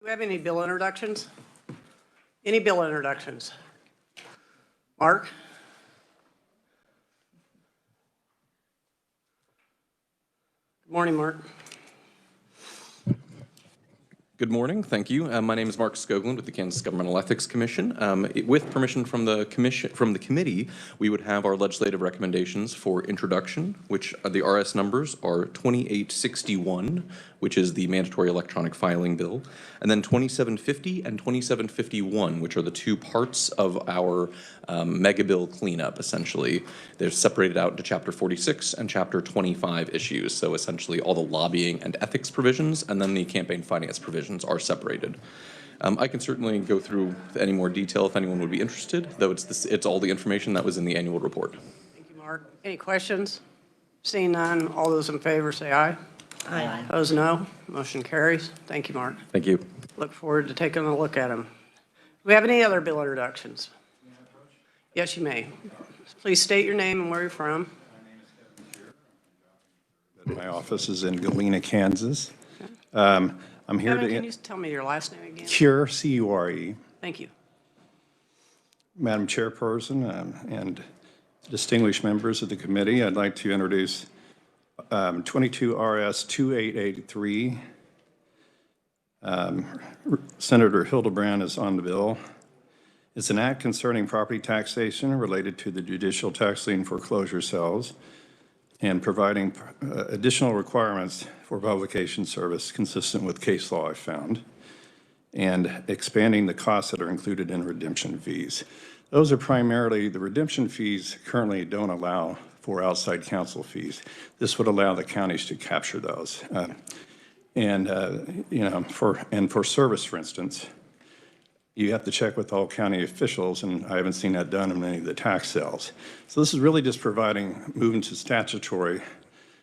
we have any bill introductions? Any bill introductions? Mark? Good morning, Mark. Good morning. Thank you. My name is Mark Skoglund with the Kansas Governmental Ethics Commission. With permission from the committee, we would have our legislative recommendations for introduction, which the RS numbers are 2861, which is the mandatory electronic filing bill, and then 2750 and 2751, which are the two parts of our mega bill cleanup, essentially. They're separated out into Chapter 46 and Chapter 25 issues, so essentially all the lobbying and ethics provisions, and then the campaign finance provisions are separated. I can certainly go through any more detail if anyone would be interested, though it's all the information that was in the annual report. Thank you, Mark. Any questions? Seeing none, all those in favor say aye. Aye. Opposed, no. Motion carries. Thank you, Mark. Thank you. Look forward to taking a look at them. Do we have any other bill introductions? Yes, you may. Please state your name and where you're from. My office is in Galena, Kansas. I'm here Kevin, to... can you tell me your last name again? Cure, C-U-R-E. Thank you. Madam Chairperson and distinguished members of the committee, I'd like to introduce 22 RS 2883. Senator Hildebrand is on the bill. It's an act concerning property taxation related to the judicial tax lien foreclosure sales and providing additional requirements for publication service consistent with case law I found, and expanding the costs that are included in redemption fees. Those are primarily, the redemption fees currently don't allow for outside counsel fees. This would allow the counties to capture those. For service, for instance, you have to check with all county officials, and I haven't seen that done in any of the tax sales. So this is really just providing, moving to statutory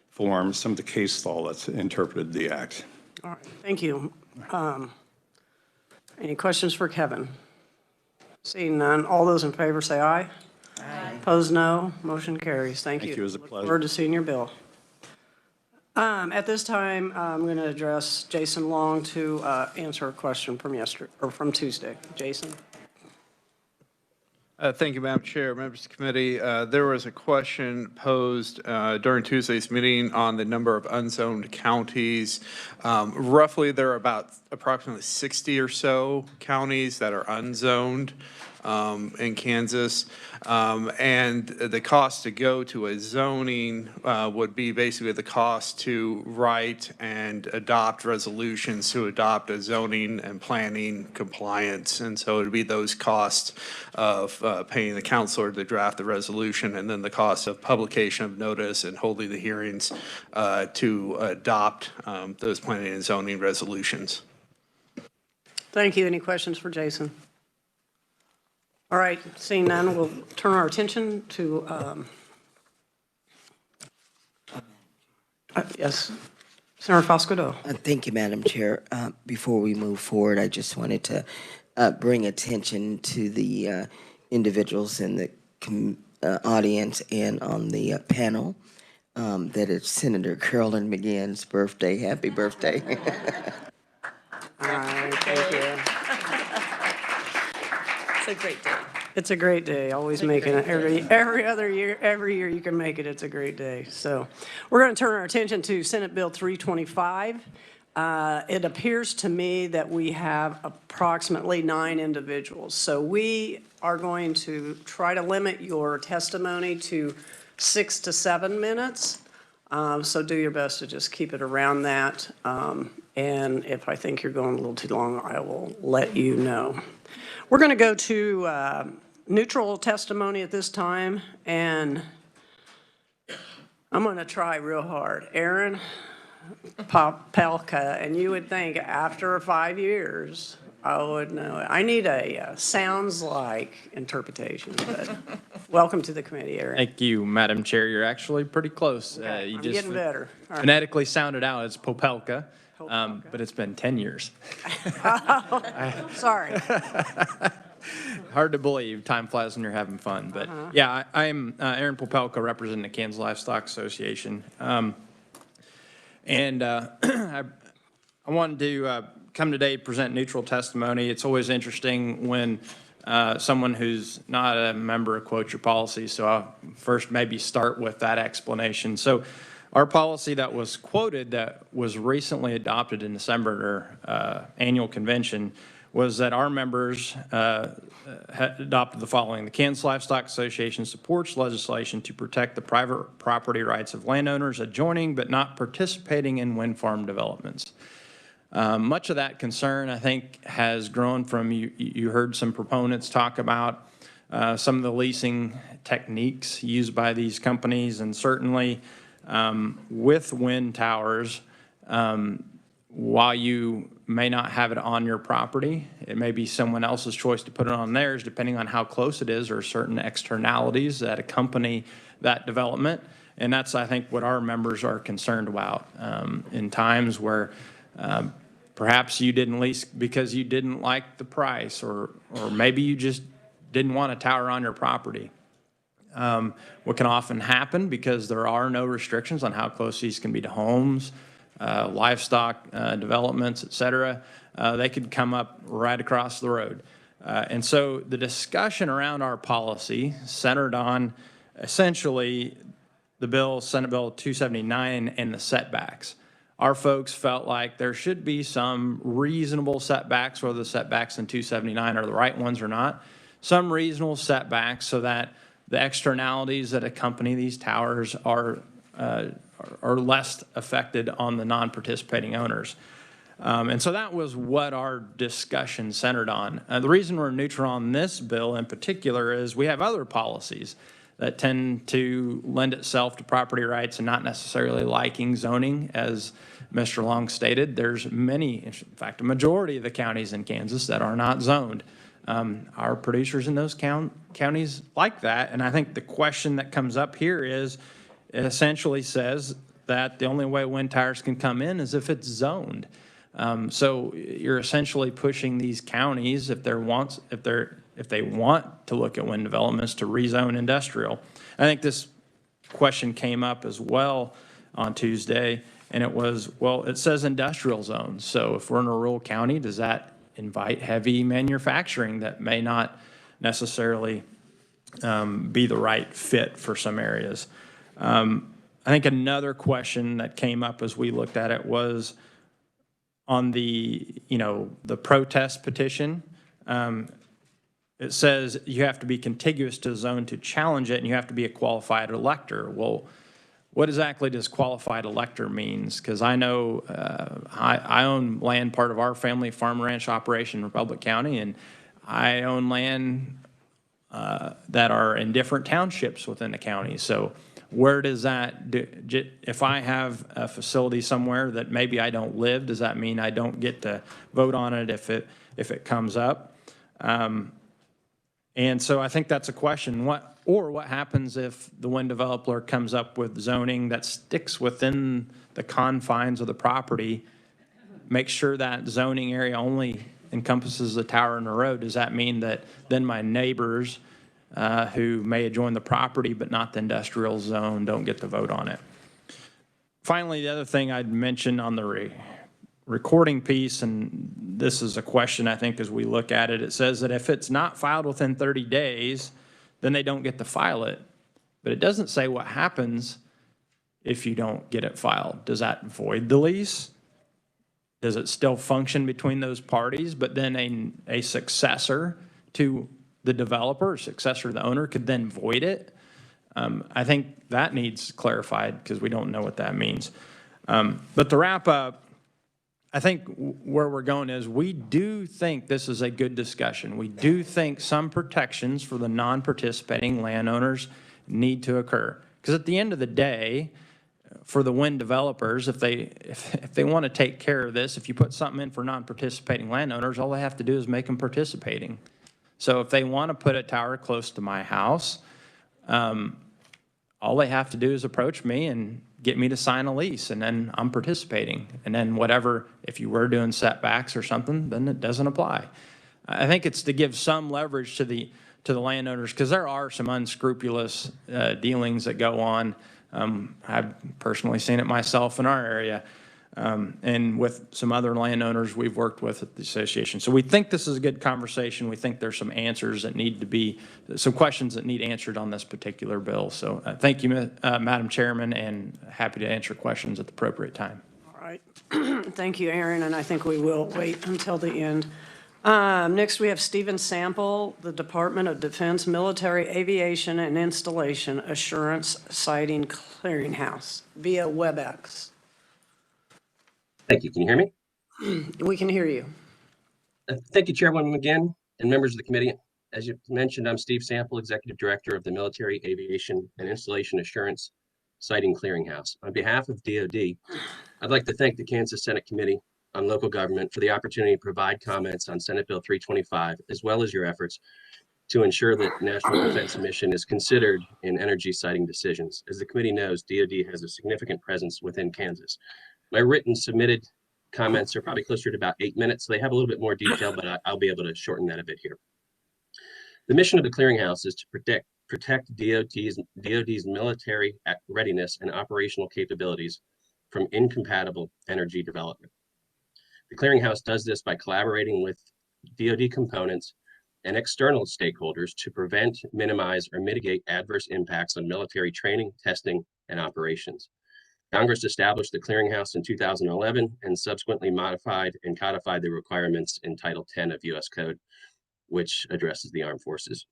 form, some of the case law that's interpreted the act. All right, thank you. Any questions for Kevin? Seeing none, all those in favor say aye. Aye. Opposed, no. Motion carries. Thank you. Thank you. It was a Look pleasure. forward to seeing your bill. At this time, I'm going to address Jason Long to answer a question from yesterday or from Tuesday. Jason. Thank you, Madam Chair, members of the committee. There was a question posed during Tuesday's meeting on the number of unzoned counties. Roughly, there are about approximately 60 or so counties that are unzoned in Kansas. And the cost to go to a zoning would be basically the cost to write and adopt resolutions to adopt a zoning and planning compliance. And so it would be those costs of paying the counselor to draft the resolution, and then the cost of publication of notice and holding the hearings to adopt those planning and zoning resolutions. Thank you. Any questions for Jason? All right, seeing none, we'll turn our attention to, yes, Senator Fosco-Doe. Thank you, Madam Chair. Before we move forward, I just wanted to bring attention to the individuals in the audience and on the panel that it's Senator Carolyn McGinn's birthday. Happy birthday. All right, thank you. It's a great day. It's a great day. Always making it every other year, every year you can make it. It's a great day. So we're going to turn our attention to Senate Bill 325. It appears to me that we have approximately 9 individuals. So we are going to try to limit your testimony to 6 to 7 minutes. So do your best to just keep it around that. And if I think you're going a little too long, I will let you know. We're going to go to neutral testimony at this time, and I'm going to try real hard. Aaron Popelka, and you would think after 5 years, I would know it. I need a sounds like interpretation, but welcome to the committee, Aaron. Thank you, Madam Chair. You're actually pretty close. Okay, You I'm just getting better. All right. phonetically sounded out as Popelka, but it's been 10 years. Sorry. Hard to believe. Time flies when you're having fun. But yeah, I'm Aaron Popelka, representing the Kansas Livestock Association. I wanted to come today to present neutral testimony. It's always interesting when someone who's not a member quotes your policy, so I'll first maybe start with that explanation. So our policy that was quoted that was recently adopted in December at our annual convention was that our members had adopted the following. The Kansas Livestock Association supports legislation to protect the private property rights of landowners adjoining but not participating in wind farm developments. Much of that concern, I think, has grown from, you heard some proponents talk about some of the leasing techniques used by these companies, and certainly with wind towers, while you may not have it on your property, it may be someone else's choice to put it on theirs, depending on how close it is or certain externalities that accompany that development. And that's, I think, what our members are concerned about in times where perhaps you didn't lease because you didn't like the price, or maybe you just didn't want a tower on your property. What can often happen, because there are no restrictions on how close these can be to homes, livestock developments, et cetera, they could come up right across the road. And so the discussion around our policy centered on essentially the bill, Senate Bill 279, and the setbacks. Our folks felt like there should be some reasonable setbacks, whether the setbacks in 279 are the right ones or not, some reasonable setbacks so that the externalities that accompany these towers are less affected on the non-participating owners. And so that was what our discussion centered on. The reason we're neutral on this bill in particular is we have other policies that tend to lend itself to property rights and not necessarily liking zoning, as Mr. Long stated. There's many, in fact, a majority of the counties in Kansas that are not zoned. Our producers in those counties like that, and I think the question that comes up here is, it essentially says that the only way wind towers can come in is if it's zoned. So you're essentially pushing these counties, if they want to look at wind developments, to rezone industrial. I think this question came up as well on Tuesday, and it was, well, it says industrial zones. So if we're in a rural county, does that invite heavy manufacturing that may not necessarily be the right fit for some areas? I think another question that came up as we looked at it was on the protest petition. It says you have to be contiguous to the zone to challenge it, and you have to be a qualified elector. Well, what exactly does qualified elector means? Because I know I own land, part of our family farm ranch operation in Republic County, and I own land that are in different townships within the county. So where does that, if I have a facility somewhere that maybe I don't live, does that mean I don't get to vote on it if it comes up? And so I think that's a question. What happens if the wind developer comes up with zoning that sticks within the confines of the property, make sure that zoning area only encompasses the tower and the road? Does that mean that then my neighbors who may adjoin the property but not the industrial zone don't get to vote on it? Finally, the other thing I'd mention on the recording piece, and this is a question I think as we look at it, it says that if it's not filed within 30 days, then they don't get to file it. But it doesn't say what happens if you don't get it filed. Does that void the lease? Does it still function between those parties, but then a successor to the developer, or successor to the owner, could then void it? I think that needs clarified because we don't know what that means. But to wrap up, I think where we're going is we do think this is a good discussion. We do think some protections for the non-participating landowners need to occur. Because at the end of the day, for the wind developers, if they want to take care of this, if you put something in for non-participating landowners, all they have to do is make them participating. So if they want to put a tower close to my house, all they have to do is approach me and get me to sign a lease, and then I'm participating. And then whatever, if you were doing setbacks or something, then it doesn't apply. I think it's to give some leverage to the landowners, because there are some unscrupulous dealings that go on. I've personally seen it myself in our area. and with some other landowners we've worked with at the association. So we think this is a good conversation. We think there's some answers that need to be, some questions that need answered on this particular bill. So thank you, Madam Chairman, and happy to answer questions at the appropriate time. All right. Thank you, Aaron, and I think we will wait until the end. Next, we have Stephen Sample, the Department of Defense Military Aviation and Installation Assurance Siting Clearinghouse via WebEx. Thank you. Can you hear me? We can hear you. Thank you, Chairwoman McGinn and members of the committee. As you mentioned, I'm Steve Sample, Executive Director of the Military Aviation and Installation Assurance Siting Clearinghouse. On behalf of DoD, I'd like to thank the Kansas Senate Committee on Local Government for the opportunity to provide comments on Senate Bill 325, as well as your efforts to ensure that national defense mission is considered in energy siting decisions. As the committee knows, DoD has a significant presence within Kansas. My written submitted comments are probably closer to about 8 minutes. So they have a little bit more detail, but I'll be able to shorten that a bit here. The mission of the clearinghouse is to protect DoD's military readiness and operational capabilities from incompatible energy development. The clearinghouse does this by collaborating with DoD components and external stakeholders to prevent, minimize, or mitigate adverse impacts on military training, testing, and operations. Congress established the clearinghouse in 2011 and subsequently modified and codified the requirements in Title 10 of U.S. Code, which addresses the armed forces.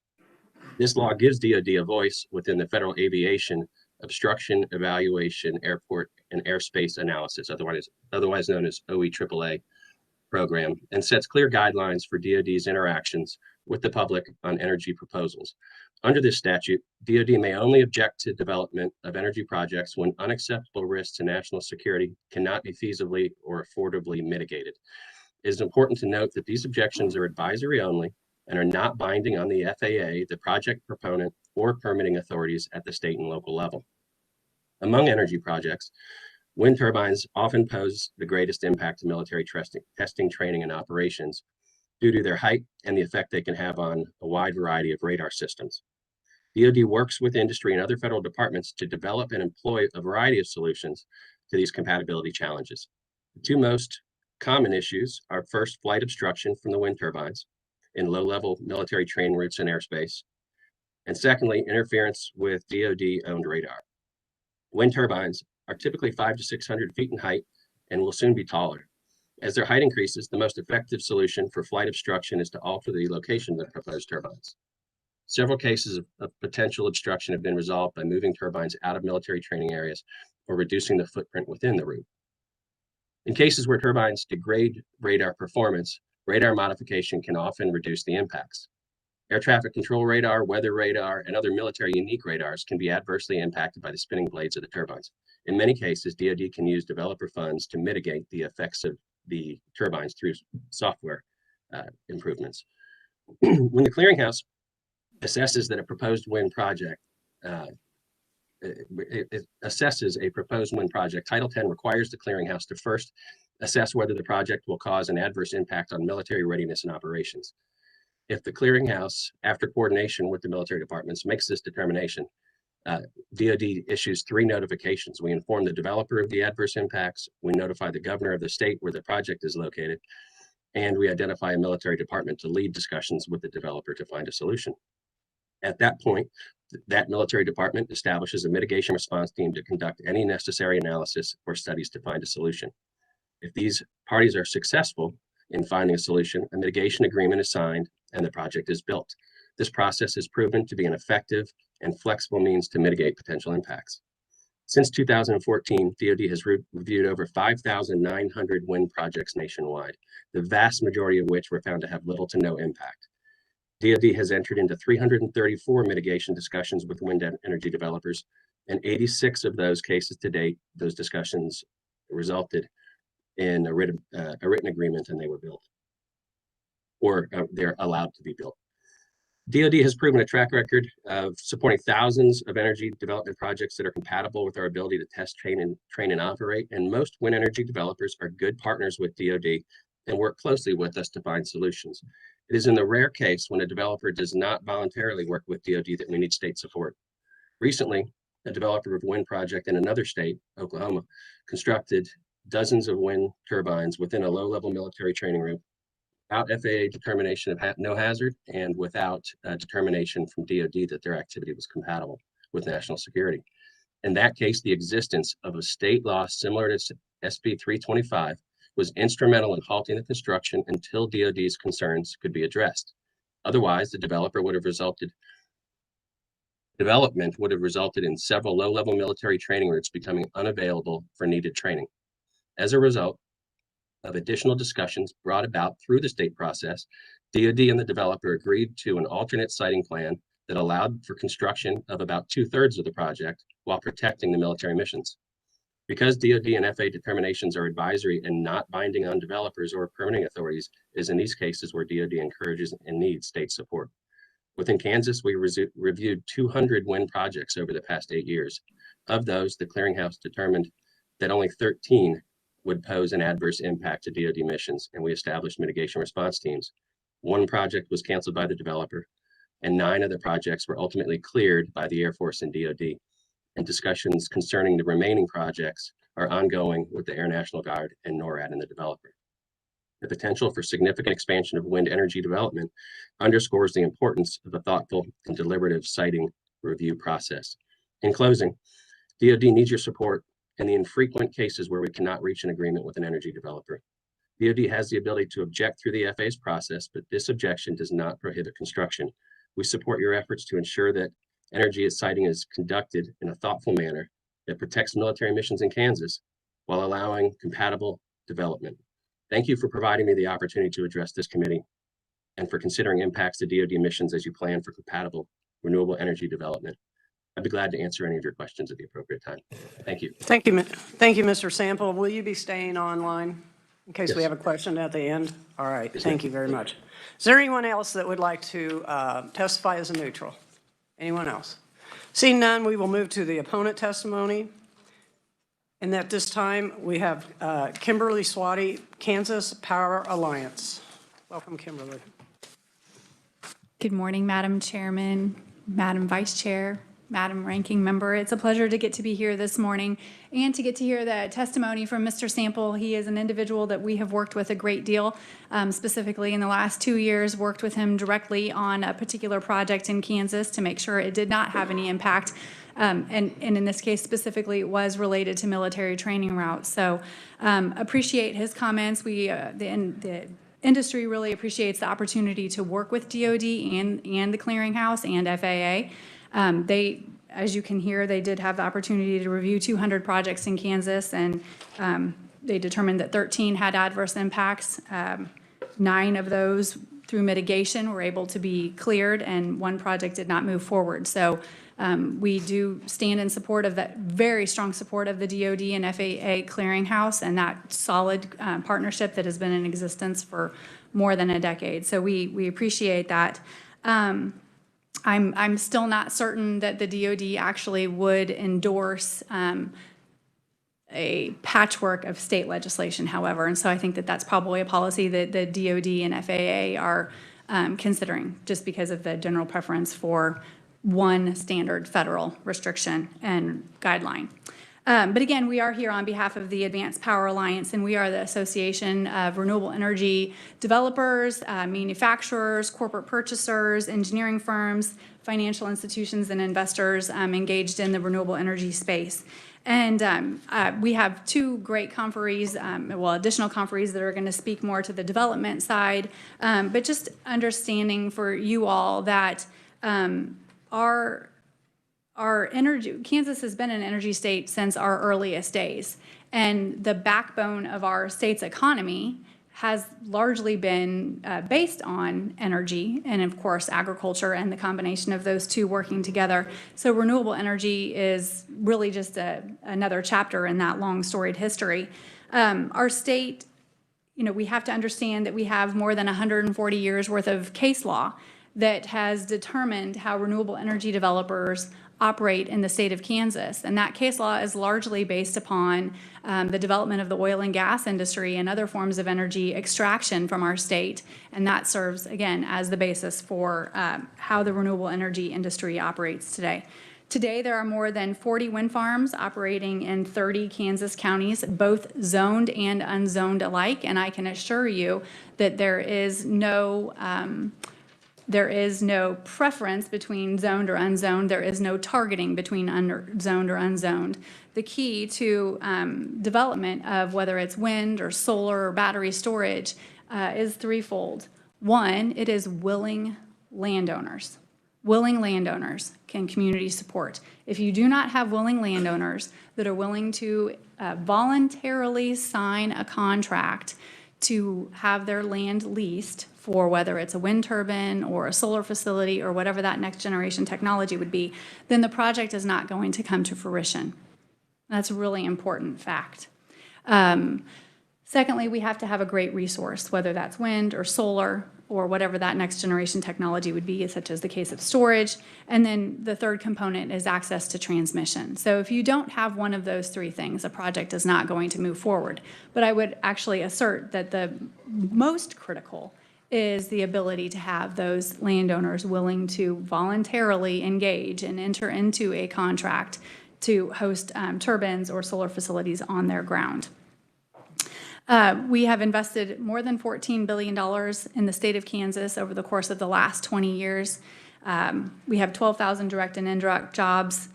This law gives DoD a voice within the federal aviation obstruction, evaluation, airport, and airspace analysis, otherwise known as OEAAA program, and sets clear guidelines for DoD's interactions with the public on energy proposals. Under this statute, DoD may only object to development of energy projects when unacceptable risks to national security cannot be feasibly or affordably mitigated. It is important to note that these objections are advisory only and are not binding on the FAA, the project proponent, or permitting authorities at the state and local level. Among energy projects, wind turbines often pose the greatest impact to military testing, training, and operations due to their height and the effect they can have on a wide variety of radar systems. DoD works with industry and other federal departments to develop and employ a variety of solutions to these compatibility challenges. The two most common issues are first, flight obstruction from the wind turbines in low-level military training routes and airspace, and secondly, interference with DoD-owned radar. Wind turbines are typically 500 to 600 feet in height and will soon be taller. As their height increases, the most effective solution for flight obstruction is to alter the location of the proposed turbines. Several cases of potential obstruction have been resolved by moving turbines out of military training areas or reducing the footprint within the route. In cases where turbines degrade radar performance, radar modification can often reduce the impacts. Air traffic control radar, weather radar, and other military unique radars can be adversely impacted by the spinning blades of the turbines. In many cases, DoD can use developer funds to mitigate the effects of the turbines through software improvements. When the clearinghouse assesses that a proposed wind project, it assesses a proposed wind project, Title 10 requires the clearinghouse to first assess whether the project will cause an adverse impact on military readiness and operations. If the clearinghouse, after coordination with the military departments, makes this determination, DoD issues 3 notifications. We inform the developer of the adverse impacts, we notify the governor of the state where the project is located, and we identify a military department to lead discussions with the developer to find a solution. At that point, that military department establishes a mitigation response team to conduct any necessary analysis or studies to find a solution. If these parties are successful in finding a solution, a mitigation agreement is signed and the project is built. This process has proven to be an effective and flexible means to mitigate potential impacts. Since 2014, DoD has reviewed over 5,900 wind projects nationwide, the vast majority of which were found to have little to no impact. DoD has entered into 334 mitigation discussions with wind energy developers, and 86 of those cases to date, those discussions resulted in a written agreement and they were built, or they're allowed to be built. DoD has proven a track record of supporting thousands of energy development projects that are compatible with our ability to test, train, and operate. And most wind energy developers are good partners with DoD and work closely with us to find solutions. It is in the rare case when a developer does not voluntarily work with DoD that we need state support. Recently, a developer of a wind project in another state, Oklahoma, constructed dozens of wind turbines within a low-level military training room without FAA determination of no hazard and without determination from DoD that their activity was compatible with national security. In that case, the existence of a state law similar to SB 325 was instrumental in halting the construction until DoD's concerns could be addressed. Otherwise, the development would have resulted in several low-level military training routes becoming unavailable for needed training. As a result of additional discussions brought about through the state process, DoD and the developer agreed to an alternate siting plan that allowed for construction of about 2/3 of the project while protecting the military missions. Because DoD and FAA determinations are advisory and not binding on developers or permitting authorities, is in these cases where DoD encourages and needs state support. Within Kansas, we reviewed 200 wind projects over the past 8 years. Of those, the clearinghouse determined that only 13 would pose an adverse impact to DoD missions, and we established mitigation response teams. One project was canceled by the developer, and 9 of the projects were ultimately cleared by the Air Force and DoD. And discussions concerning the remaining projects are ongoing with the Air National Guard and NORAD and the developer. The potential for significant expansion of wind energy development underscores the importance of a thoughtful and deliberative siting review process. In closing, DoD needs your support in the infrequent cases where we cannot reach an agreement with an energy developer. DoD has the ability to object through the FAA's process, but this objection does not prohibit construction. We support your efforts to ensure that energy siting is conducted in a thoughtful manner that protects military missions in Kansas while allowing compatible development. Thank you for providing me the opportunity to address this committee and for considering impacts to DoD missions as you plan for compatible renewable energy development. I'd be glad to answer any of your questions at the appropriate time. Thank you. Thank you, Mr. Sample. Will you be staying online in case we Yes. have a question at the end? All right, Yes, thank ma'am. you very much. Is there anyone else that would like to testify as a neutral? Anyone else? Seeing none, we will move to the opponent testimony. And at this time, we have Kimberly Swati, Kansas Power Alliance. Welcome, Kimberly. Good morning, Madam Chairman, Madam Vice Chair, Madam Ranking Member. It's a pleasure to get to be here this morning and to get to hear the testimony from Mr. Sample. He is an individual that we have worked with a great deal, specifically in the last 2 years, worked with him directly on a particular project in Kansas to make sure it did not have any impact. And in this case specifically, it was related to military training routes. So appreciate his comments. The industry really appreciates the opportunity to work with DoD and the clearinghouse and FAA. As you can hear, they did have the opportunity to review 200 projects in Kansas, and they determined that 13 had adverse impacts. 9 of those through mitigation were able to be cleared, and 1 project did not move forward. So we do stand in support of that, very strong support of the DoD and FAA clearinghouse and that solid partnership that has been in existence for more than a decade. So we appreciate that. I'm still not certain that the DoD actually would endorse a patchwork of state legislation, however, and so I think that that's probably a policy that the DoD and FAA are considering, just because of the general preference for one standard federal restriction and guideline. But again, we are here on behalf of the Advanced Power Alliance, and we are the association of renewable energy developers, manufacturers, corporate purchasers, engineering firms, financial institutions, and investors engaged in the renewable energy space. And we have 2 great conferees, additional conferees that are going to speak more to the development side, but just understanding for you all that our energy, Kansas has been an energy state since our earliest days, and the backbone of our state's economy has largely been based on energy and, of course, agriculture and the combination of those 2 working together. So renewable energy is really just another chapter in that long storied history. Our state, we have to understand that we have more than 140 years worth of case law that has determined how renewable energy developers operate in the state of Kansas. And that case law is largely based upon the development of the oil and gas industry and other forms of energy extraction from our state. And that serves, again, as the basis for how the renewable energy industry operates today. Today, there are more than 40 wind farms operating in 30 Kansas counties, both zoned and unzoned alike, and I can assure you that there is no preference between zoned or unzoned. There is no targeting between zoned or unzoned. The key to development of whether it's wind or solar or battery storage is threefold. One, it is willing landowners. Willing landowners can community support. If you do not have willing landowners that are willing to voluntarily sign a contract to have their land leased for whether it's a wind turbine or a solar facility or whatever that next generation technology would be, then the project is not going to come to fruition. That's a really important fact. Secondly, we have to have a great resource, whether that's wind or solar or whatever that next generation technology would be, such as the case of storage. And then the third component is access to transmission. So if you don't have one of those three things, a project is not going to move forward. But I would actually assert that the most critical is the ability to have those landowners willing to voluntarily engage and enter into a contract to host turbines or solar facilities on their ground. We have invested more than $14 billion in the state of Kansas over the course of the last 20 years. We have 12,000 direct and indirect jobs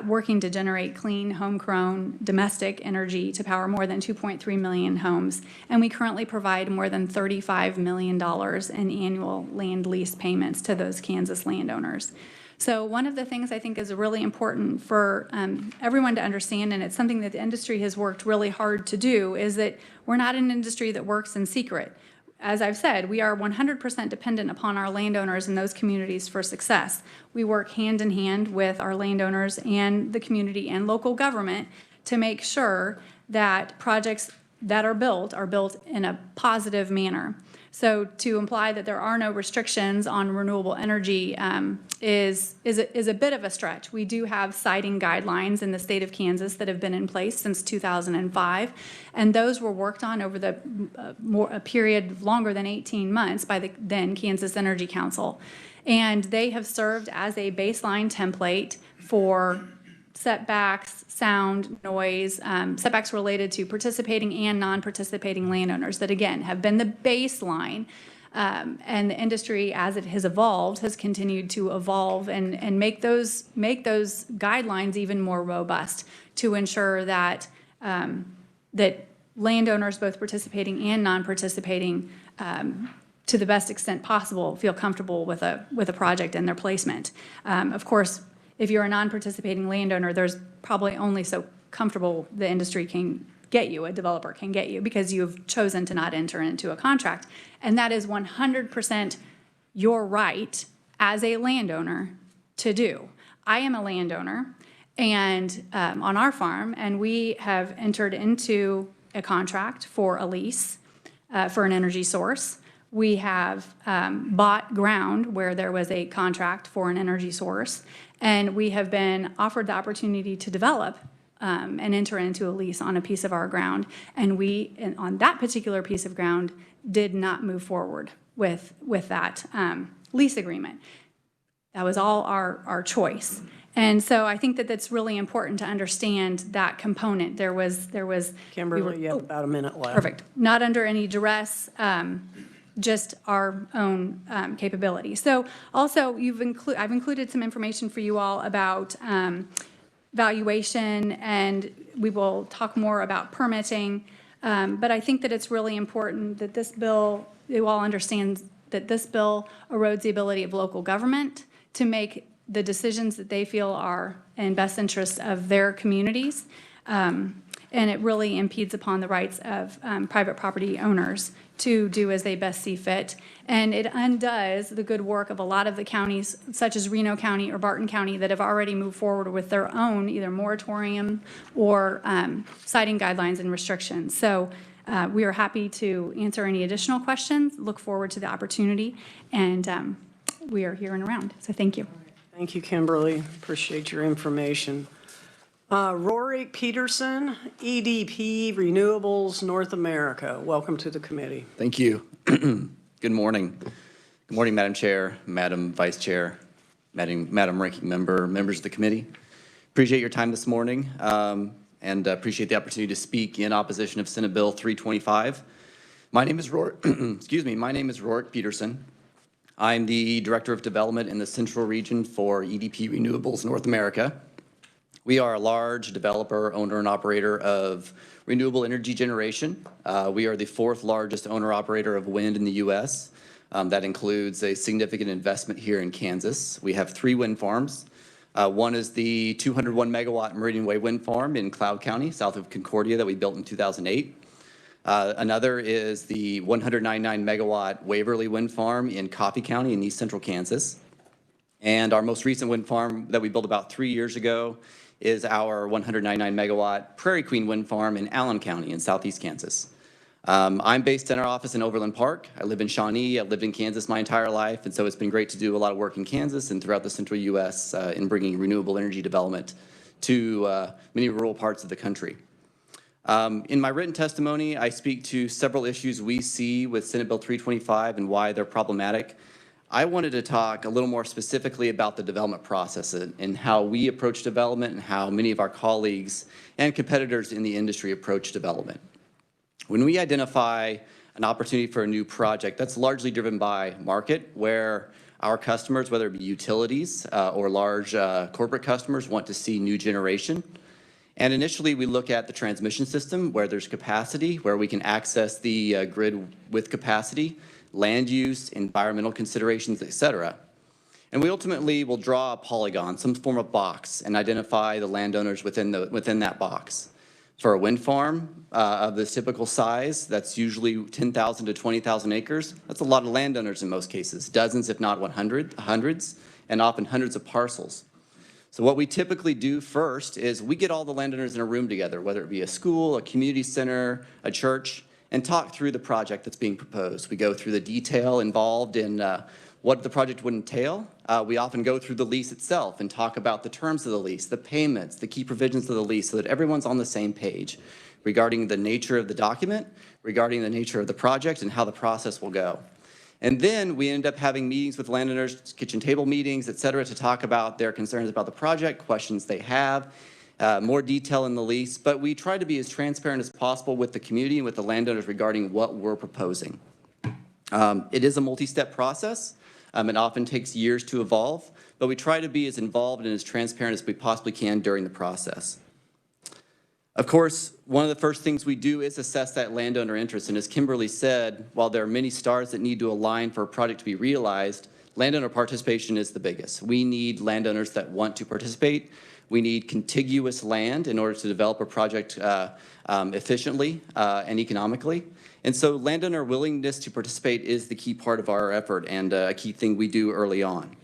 working to generate clean, homegrown, domestic energy to power more than 2.3 million homes. And we currently provide more than $35 million in annual land lease payments to those Kansas landowners. So one of the things I think is really important for everyone to understand, and it's something that the industry has worked really hard to do, is that we're not an industry that works in secret. As I've said, we are 100% dependent upon our landowners in those communities for success. We work hand in hand with our landowners and the community and local government to make sure that projects that are built in a positive manner. So to imply that there are no restrictions on renewable energy is a bit of a stretch. We do have siting guidelines in the state of Kansas that have been in place since 2005, and those were worked on over a period longer than 18 months by the then Kansas Energy Council. And they have served as a baseline template for setbacks, sound, noise, setbacks related to participating and non-participating landowners that, again, have been the baseline. And the industry, as it has evolved, has continued to evolve and make those guidelines even more robust to ensure that that landowners, both participating and non-participating, to the best extent possible, feel comfortable with a project and their placement. Of course, if you're a non-participating landowner, there's probably only so comfortable the industry can get you, a developer can get you, because you've chosen to not enter into a contract. And that is 100% your right as a landowner to do. I am a landowner and on our farm, and we have entered into a contract for a lease for an energy source. We have bought ground where there was a contract for an energy source, and we have been offered the opportunity to develop and enter into a lease on a piece of our ground. And on that particular piece of ground, did not move forward with that lease agreement. That was all our choice. And so I think that that's really important to understand that component. There was Kimberly, you have about a minute left. Perfect. Not under any duress. Just our own capability. So also I've included some information for you all about valuation, and we will talk more about permitting. But I think that it's really important that this bill, you all understand that this bill erodes the ability of local government to make the decisions that they feel are in best interest of their communities. And it really impedes upon the rights of private property owners to do as they best see fit. And it undoes the good work of a lot of the counties, such as Reno County or Barton County, that have already moved forward with their own either moratorium or citing guidelines and restrictions. So we are happy to answer any additional questions, look forward to the opportunity, and we are here and around. So thank you. Thank you, Kimberly. Appreciate your information. Rory Peterson, EDP Renewables North America. Welcome to the committee. Thank you. Good morning. Good morning, Madam Chair, Madam Vice Chair, Madam Ranking Member, members of the committee. Appreciate your time this morning and appreciate the opportunity to speak in opposition of Senate Bill 325. My name is Rourke, excuse me, my name is Rourke Peterson. I'm the Director of Development in the Central Region for EDP Renewables North America. We are a large developer, owner, and operator of renewable energy generation. We are the 4th largest owner-operator of wind in the U.S. That includes a significant investment here in Kansas. We have 3 wind farms. One is the 201 megawatt Meridian Way Wind Farm in Cloud County, south of Concordia, that we built in 2008. Another is the 199 megawatt Waverly Wind Farm in Coffee County in East Central Kansas. And our most recent wind farm that we built about 3 years ago is our 199 megawatt Prairie Queen Wind Farm in Allen County in Southeast Kansas. I'm based in our office in Overland Park. I live in Shawnee. I've lived in Kansas my entire life, and so it's been great to do a lot of work in Kansas and throughout the central U.S. In bringing renewable energy development to many rural parts of the country. In my written testimony, I speak to several issues we see with Senate Bill 325 and why they're problematic. I wanted to talk a little more specifically about the development process and how we approach development and how many of our colleagues and competitors in the industry approach development. When we identify an opportunity for a new project, that's largely driven by market, where our customers, whether it be utilities or large corporate customers, want to see new generation. And initially, we look at the transmission system, where there's capacity, where we can access the grid with capacity, land use, environmental considerations, et cetera. And we ultimately will draw a polygon, some form of box, and identify the landowners within that box. For a wind farm of this typical size, that's usually 10,000 to 20,000 acres. That's a lot of landowners in most cases, dozens if not hundreds, and often hundreds of parcels. So what we typically do first is we get all the landowners in a room together, whether it be a school, a community center, a church, and talk through the project that's being proposed. We go through the detail involved in what the project would entail. We often go through the lease itself and talk about the terms of the lease, the payments, the key provisions of the lease, so that everyone's on the same page regarding the nature of the document, regarding the nature of the project, and how the process will go. And then we end up having meetings with landowners, kitchen table meetings, et cetera, to talk about their concerns about the project, questions they have, more detail in the lease. But we try to be as transparent as possible with the community and with the landowners regarding what we're proposing. It is a multi-step process. It often takes years to evolve, but we try to be as involved and as transparent as we possibly can during the process. Of course, one of the first things we do is assess that landowner interest. And as Kimberly said, while there are many stars that need to align for a project to be realized, landowner participation is the biggest. We need landowners that want to participate. We need contiguous land in order to develop a project efficiently and economically. And so landowner willingness to participate is the key part of our effort and a key thing we do early on.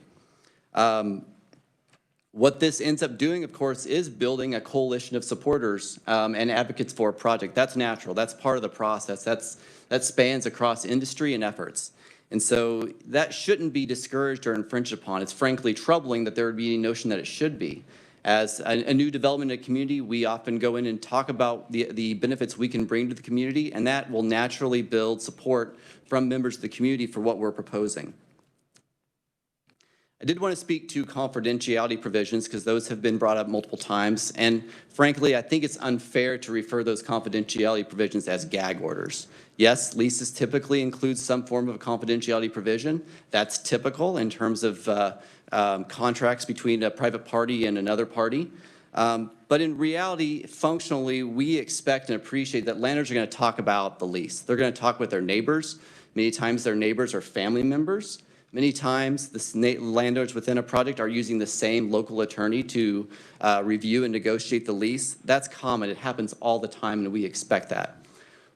What this ends up doing, of course, is building a coalition of supporters and advocates for a project. That's natural. That's part of the process. That spans across industry and efforts. And so that shouldn't be discouraged or infringed upon. It's frankly troubling that there would be any notion that it should be. As a new development in a community, we often go in and talk about the benefits we can bring to the community, and that will naturally build support from members of the community for what we're proposing. I did want to speak to confidentiality provisions because those have been brought up multiple times, and frankly, I think it's unfair to refer those confidentiality provisions as gag orders. Yes, leases typically include some form of a confidentiality provision. That's typical in terms of contracts between a private party and another party. But in reality, functionally, we expect and appreciate that landowners are going to talk about the lease. They're going to talk with their neighbors. Many times their neighbors are family members. Many times the landowners within a project are using the same local attorney to review and negotiate the lease. That's common. It happens all the time, and we expect that.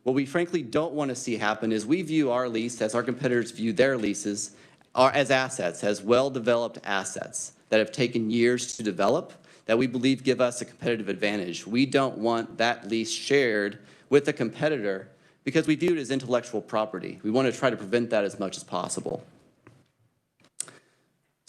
What we frankly don't want to see happen is we view our lease as our competitors view their leases as assets, as well-developed assets that have taken years to develop, that we believe give us a competitive advantage. We don't want that lease shared with a competitor because we view it as intellectual property. We want to try to prevent that as much as possible.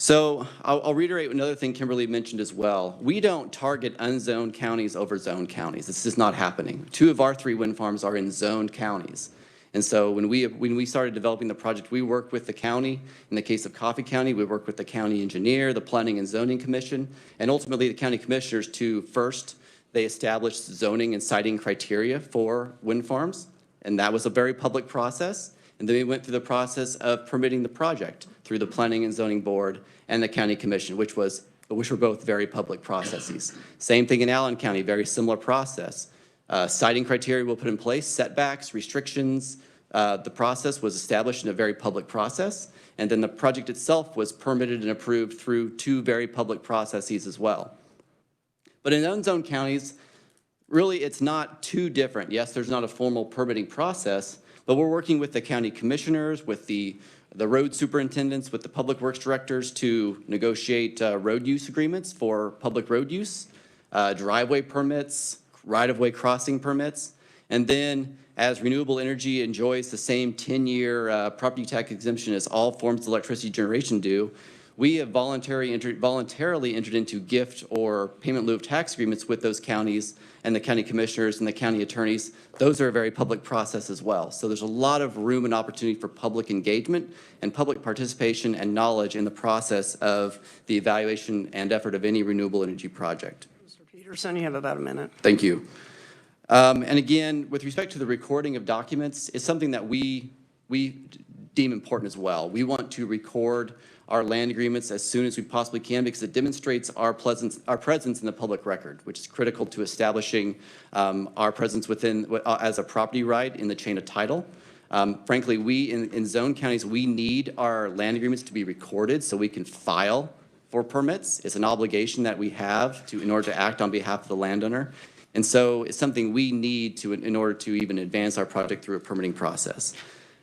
So I'll reiterate another thing Kimberly mentioned as well. We don't target unzoned counties over zoned counties. This is not happening. 2 of our 3 wind farms are in zoned counties. And so when we started developing the project, we worked with the county. In the case of Coffee County, we worked with the county engineer, the Planning and Zoning Commission, and ultimately the county commissioners to first, they established zoning and siting criteria for wind farms, and that was a very public process. And then we went through the process of permitting the project through the Planning and Zoning Board and the County Commission, which were both very public processes. Same thing in Allen County, very similar process. Siting criteria were put in place, setbacks, restrictions. The process was established in a very public process, and then the project itself was permitted and approved through 2 very public processes as well. But in unzoned counties, really it's not too different. Yes, there's not a formal permitting process, but we're working with the county commissioners, with the road superintendents, with the public works directors to negotiate road use agreements for public road use, driveway permits, right-of-way crossing permits, and then as renewable energy enjoys the same 10-year property tax exemption as all forms of electricity generation do, we have voluntarily entered into gift or payment in lieu of tax agreements with those counties and the county commissioners and the county attorneys. Those are a very public process as well. So there's a lot of room and opportunity for public engagement and public participation and knowledge in the process of the evaluation and effort of any renewable energy project. Mr. Peterson, you have about a minute. Thank you. And again, with respect to the recording of documents, it's something that we deem important as well. We want to record our land agreements as soon as we possibly can because it demonstrates our presence in the public record, which is critical to establishing our presence as a property right in the chain of title. Frankly, in zone counties, we need our land agreements to be recorded so we can file for permits. It's an obligation that we have in order to act on behalf of the landowner. And so it's something we need in order to even advance our project through a permitting process.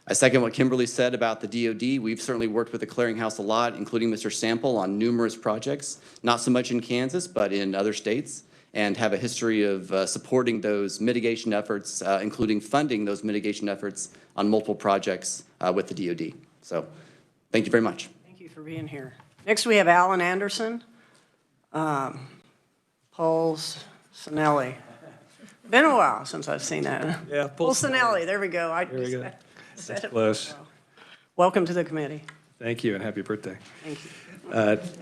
I second what Kimberly said about the DOD. We've certainly worked with the clearinghouse a lot, including Mr. Sample, on numerous projects, not so much in Kansas, but in other states, and have a history of supporting those mitigation efforts, including funding those mitigation efforts on multiple projects with the DOD. So thank you very much. Thank you for being here. Next, we have Alan Anderson, Sinelli. Been a while since I've seen that. Yeah, Sinelli, there we go. There we go. Said it Close. well. Welcome to the committee. Thank you, and happy birthday. Thank you.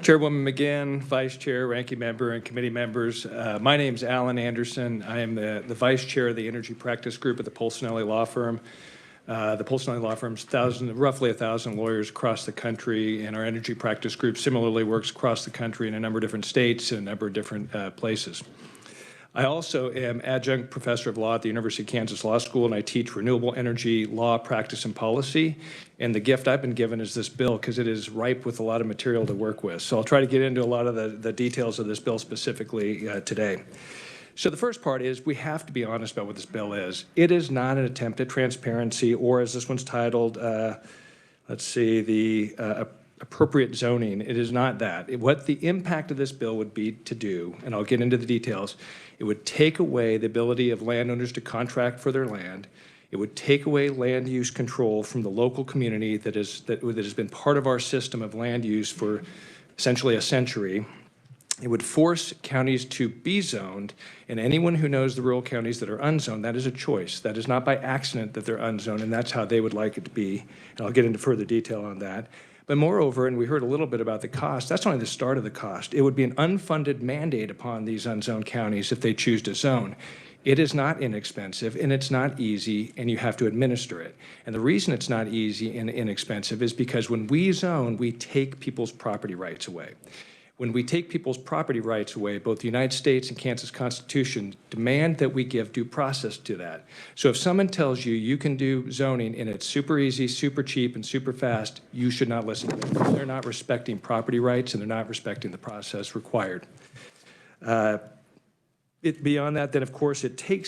Chairwoman McGinn, Vice Chair, Ranking Member, and committee members, my name's Alan Anderson. I am the Vice Chair of the Energy Practice Group at the Sinelli Law Firm. The Sinelli Law Firm's roughly 1,000 lawyers across the country, and our Energy Practice Group similarly works across the country in a number of different states and a number of different places. I also am adjunct professor of law at the University of Kansas Law School, and I teach renewable energy law, practice, and policy. And the gift I've been given is this bill because it is ripe with a lot of material to work with. So I'll try to get into a lot of the details of this bill specifically today. So the first part is we have to be honest about what this bill is. It is not an attempt at transparency, or as this one's titled, the appropriate zoning. It is not that. What the impact of this bill would be to do, and I'll get into the details, it would take away the ability of landowners to contract for their land. It would take away land use control from the local community that has been part of our system of land use for essentially a century. It would force counties to be zoned, and anyone who knows the rural counties that are unzoned, that is a choice. That is not by accident that they're unzoned, and that's how they would like it to be. And I'll get into further detail on that. But moreover, and we heard a little bit about the cost, that's only the start of the cost. It would be an unfunded mandate upon these unzoned counties if they choose to zone. It is not inexpensive, and it's not easy, and you have to administer it. And the reason it's not easy and inexpensive is because when we zone, we take people's property rights away. When we take people's property rights away, both the United States and Kansas Constitution demand that we give due process to that. So if someone tells you you can do zoning and it's super easy, super cheap, and super fast, you should not listen to them. They're not respecting property rights, and they're not respecting the process required. Beyond that, then, of course,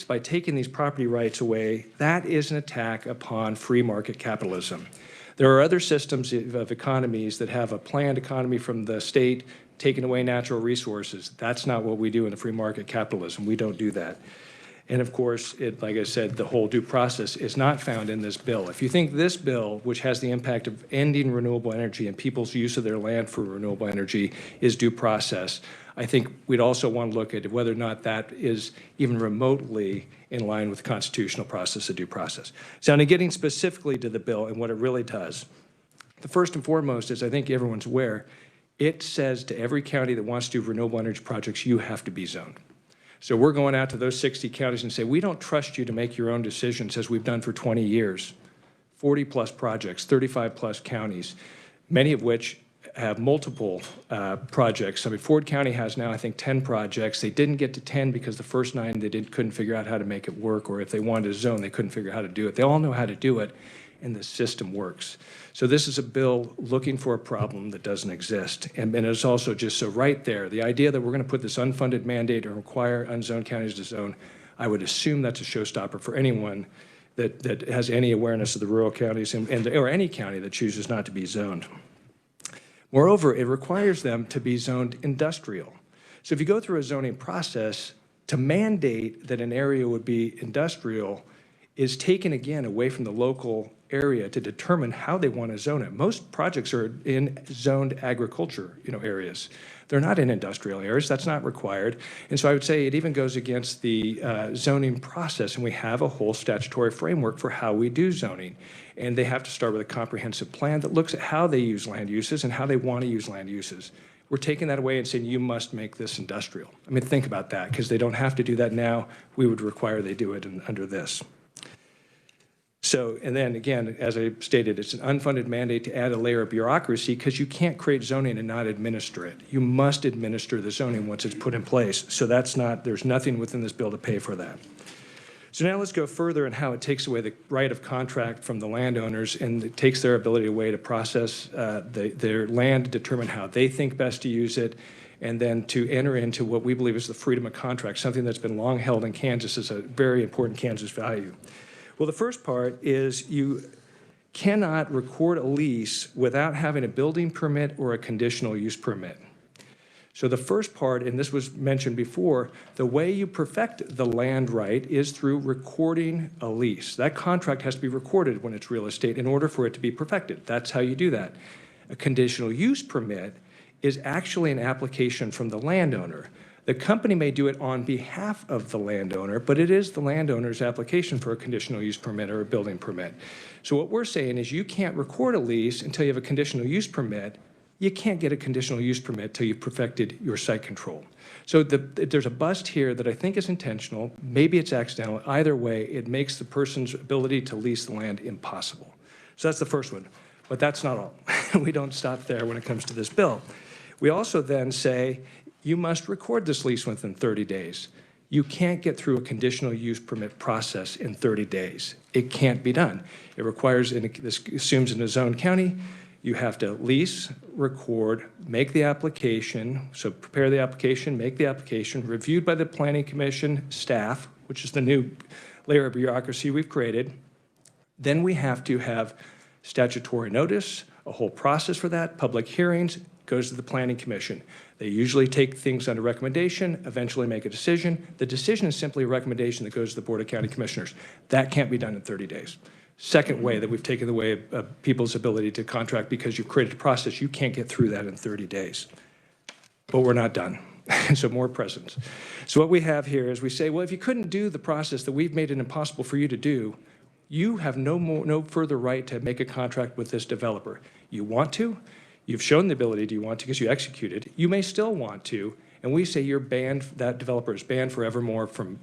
by taking these property rights away, that is an attack upon free market capitalism. There are other systems of economies that have a planned economy from the state taking away natural resources. That's not what we do in the free market capitalism. We don't do that. And of course, like I said, the whole due process is not found in this bill. If you think this bill, which has the impact of ending renewable energy and people's use of their land for renewable energy, is due process, I think we'd also want to look at whether or not that is even remotely in line with the constitutional process of due process. So now getting specifically to the bill and what it really does, the first and foremost is, I think everyone's aware, it says to every county that wants to do renewable energy projects, you have to be zoned. So we're going out to those 60 counties and say, we don't trust you to make your own decisions as we've done for 20 years, 40-plus projects, 35-plus counties, many of which have multiple projects. I mean, Ford County has now, I think, 10 projects. They didn't get to 10 because the first 9 they couldn't figure out how to make it work, or if they wanted to zone, they couldn't figure out how to do it. They all know how to do it, and the system works. So this is a bill looking for a problem that doesn't exist. And it's also just so right there, the idea that we're going to put this unfunded mandate and require unzoned counties to zone, I would assume that's a showstopper for anyone that has any awareness of the rural counties or any county that chooses not to be zoned. Moreover, it requires them to be zoned industrial. So if you go through a zoning process, to mandate that an area would be industrial is taken again away from the local area to determine how they want to zone it. Most projects are in zoned agriculture, areas. They're not in industrial areas. That's not required. And so I would say it even goes against the zoning process, and we have a whole statutory framework for how we do zoning. And they have to start with a comprehensive plan that looks at how they use land uses and how they want to use land uses. We're taking that away and saying, you must make this industrial. I mean, think about that, because they don't have to do that now. We would require they do it under this. So, and then again, as I stated, it's an unfunded mandate to add a layer of bureaucracy because you can't create zoning and not administer it. You must administer the zoning once it's put in place. So there's nothing within this bill to pay for that. So now let's go further in how it takes away the right of contract from the landowners, and it takes their ability away to process their land, to determine how they think best to use it, and then to enter into what we believe is the freedom of contract, something that's been long held in Kansas as a very important Kansas value. Well, the first part is you cannot record a lease without having a building permit or a conditional use permit. So the first part, and this was mentioned before, the way you perfect the land right is through recording a lease. That contract has to be recorded when it's real estate in order for it to be perfected. That's how you do that. A conditional use permit is actually an application from the landowner. The company may do it on behalf of the landowner, but it is the landowner's application for a conditional use permit or a building permit. So what we're saying is you can't record a lease until you have a conditional use permit. You can't get a conditional use permit till you've perfected your site control. So there's a bust here that I think is intentional. Maybe it's accidental. Either way, it makes the person's ability to lease the land impossible. So that's the first one. But that's not all. We don't stop there when it comes to this bill. We also then say, you must record this lease within 30 days. You can't get through a conditional use permit process in 30 days. It can't be done. It requires, and this assumes in a zone county, you have to lease, record, make the application, so prepare the application, make the application, reviewed by the Planning Commission staff, which is the new layer of bureaucracy we've created. Then we have to have statutory notice, a whole process for that, public hearings, goes to the Planning Commission. They usually take things under recommendation, eventually make a decision. The decision is simply a recommendation that goes to the Board of County Commissioners. That can't be done in 30 days. Second way that we've taken away people's ability to contract because you've created a process, you can't get through that in 30 days. But we're not done. So more presence. So what we have here is we say, well, if you couldn't do the process that we've made it impossible for you to do, you have no further right to make a contract with this developer. You want to, you've shown the ability, do you want to, because you executed. You may still want to, and we say you're banned, that developer is banned forevermore from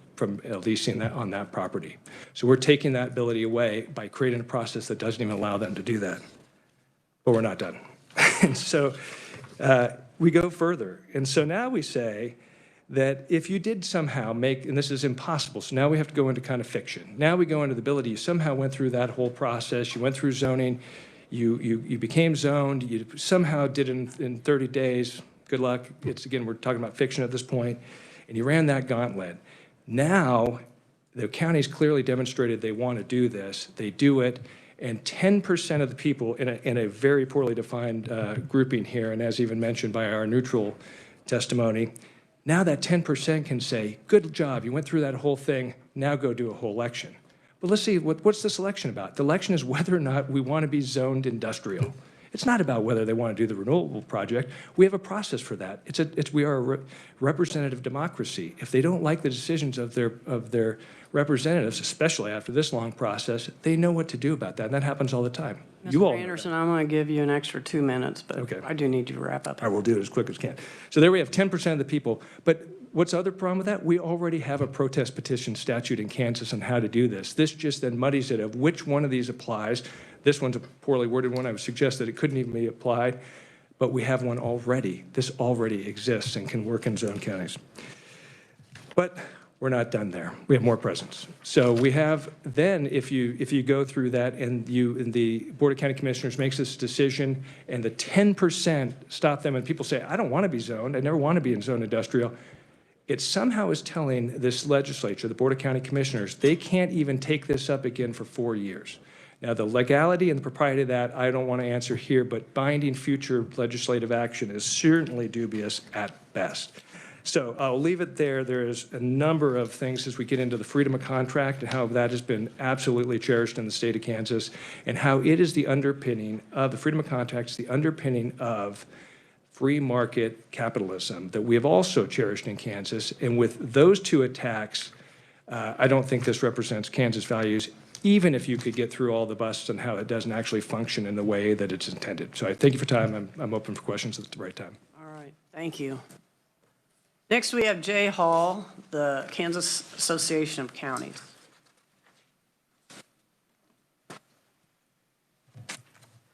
leasing that on that property. So we're taking that ability away by creating a process that doesn't even allow them to do that. But we're not done. And so we go further. And so now we say that if you did somehow make, and this is impossible, so now we have to go into kind of fiction. Now we go into the ability, you somehow went through that whole process, you went through zoning, you became zoned, you somehow did it in 30 days, good luck. It's, again, we're talking about fiction at this point, and you ran that gauntlet. Now, the county's clearly demonstrated they want to do this, they do it, and 10% of the people in a very poorly defined grouping here, and as even mentioned by our neutral testimony, Now that 10% can say, good job, you went through that whole thing, now go do a whole election. But let's see, what's this election about? The election is whether or not we want to be zoned industrial. It's not about whether they want to do the renewable project. We have a process for that. We are a representative democracy. If they don't like the decisions of their representatives, especially after this long process, they know what to do about that, and that happens all the time. You all Mr. know that. Anderson, I'm going to give you an extra 2 minutes, but Okay. I do need you to wrap up. I will do it as quick as I can. So there we have 10% of the people. But what's the other problem with that? We already have a protest petition statute in Kansas on how to do this. This just then muddies it of which one of these applies. This one's a poorly worded one. I would suggest that it couldn't even be applied, but we have one already. This already exists and can work in zone counties. But we're not done there. We have more presence. So we have then, if you go through that and the Board of County Commissioners makes this decision and the 10% stop them and people say, I don't want to be zoned, I never want to be in zone industrial, it somehow is telling this legislature, the Board of County Commissioners, they can't even take this up again for 4 years. Now, the legality and the propriety of that, I don't want to answer here, but binding future legislative action is certainly dubious at best. So I'll leave it there. There is a number of things as we get into the freedom of contract and how that has been absolutely cherished in the state of Kansas and how it is the underpinning of the freedom of contract, the underpinning of free market capitalism that we have also cherished in Kansas. And with those two attacks, I don't think this represents Kansas values, even if you could get through all the busts and how it doesn't actually function in the way that it's intended. So I thank you for time. I'm open for questions at the right time. All right, thank you. Next, we have Jay Hall, the Kansas Association of Counties.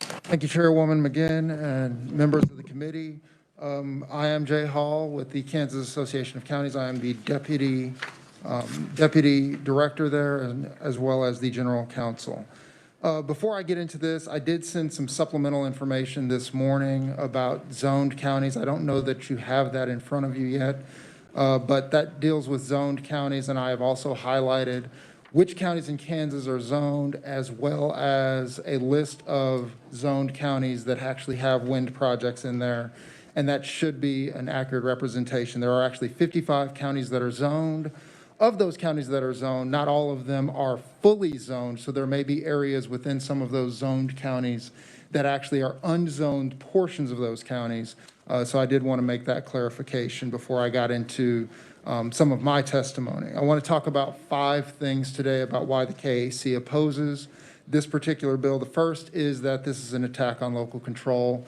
Thank you, Chairwoman McGinn and members of the committee. I am Jay Hall with the Kansas Association of Counties. I am the deputy director there, as well as the general counsel. Before I get into this, I did send some supplemental information this morning about zoned counties. I don't know that you have that in front of you yet, but that deals with zoned counties, and I have also highlighted which counties in Kansas are zoned, as well as a list of zoned counties that actually have wind projects in there, and that should be an accurate representation. There are actually 55 counties that are zoned. Of those counties that are zoned, not all of them are fully zoned, so there may be areas within some of those zoned counties that actually are unzoned portions of those counties. So I did want to make that clarification before I got into some of my testimony. I want to talk about 5 things today about why the KAC opposes this particular bill. The first is that this is an attack on local control.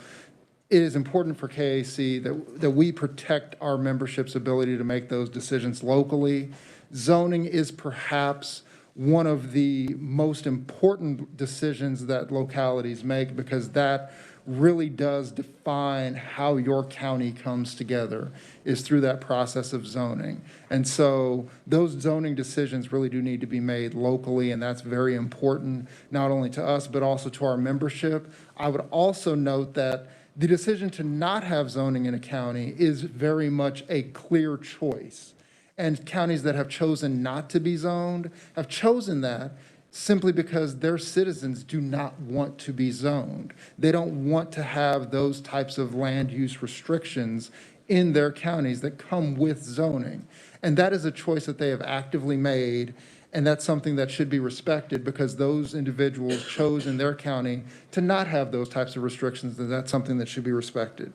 It is important for KAC that we protect our membership's ability to make those decisions locally. Zoning is perhaps one of the most important decisions that localities make, because that really does define how your county comes together, is through that process of zoning. And so those zoning decisions really do need to be made locally, and that's very important, not only to us, but also to our membership. I would also note that the decision to not have zoning in a county is very much a clear choice. And counties that have chosen not to be zoned have chosen that simply because their citizens do not want to be zoned. They don't want to have those types of land use restrictions in their counties that come with zoning. And that is a choice that they have actively made, and that's something that should be respected, because those individuals chose in their county to not have those types of restrictions, and that's something that should be respected.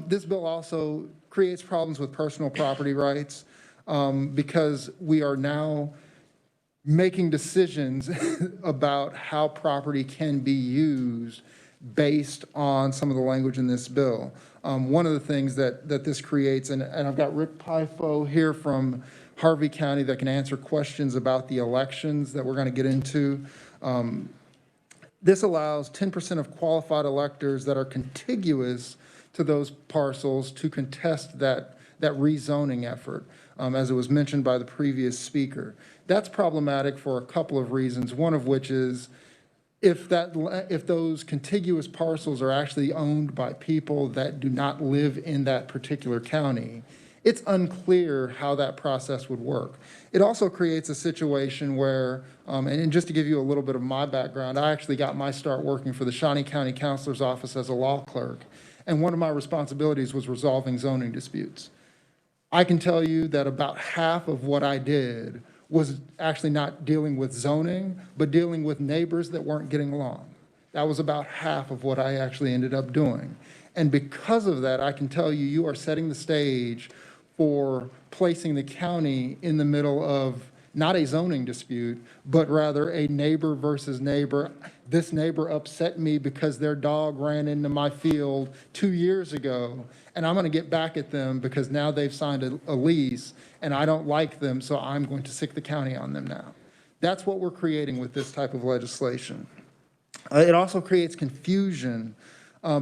This bill also creates problems with personal property rights, because we are now making decisions about how property can be used based on some of the language in this bill. One of the things that this creates, and I've got Rick Pifo here from Harvey County that can answer questions about the elections that we're going to get into. This allows 10% of qualified electors that are contiguous to those parcels to contest that rezoning effort, as it was mentioned by the previous speaker. That's problematic for a couple of reasons, one of which is if those contiguous parcels are actually owned by people that do not live in that particular county, it's unclear how that process would work. It also creates a situation where, and just to give you a little bit of my background, I actually got my start working for the Shawnee County Counselor's Office as a law clerk, and one of my responsibilities was resolving zoning disputes. I can tell you that about half of what I did was actually not dealing with zoning, but dealing with neighbors that weren't getting along. That was about half of what I actually ended up doing. And because of that, I can tell you, you are setting the stage for placing the county in the middle of not a zoning dispute, but rather a neighbor versus neighbor. This neighbor upset me because their dog ran into my field 2 years ago, and I'm going to get back at them because now they've signed a lease, and I don't like them, so I'm going to sick the county on them now. That's what we're creating with this type of legislation. It also creates confusion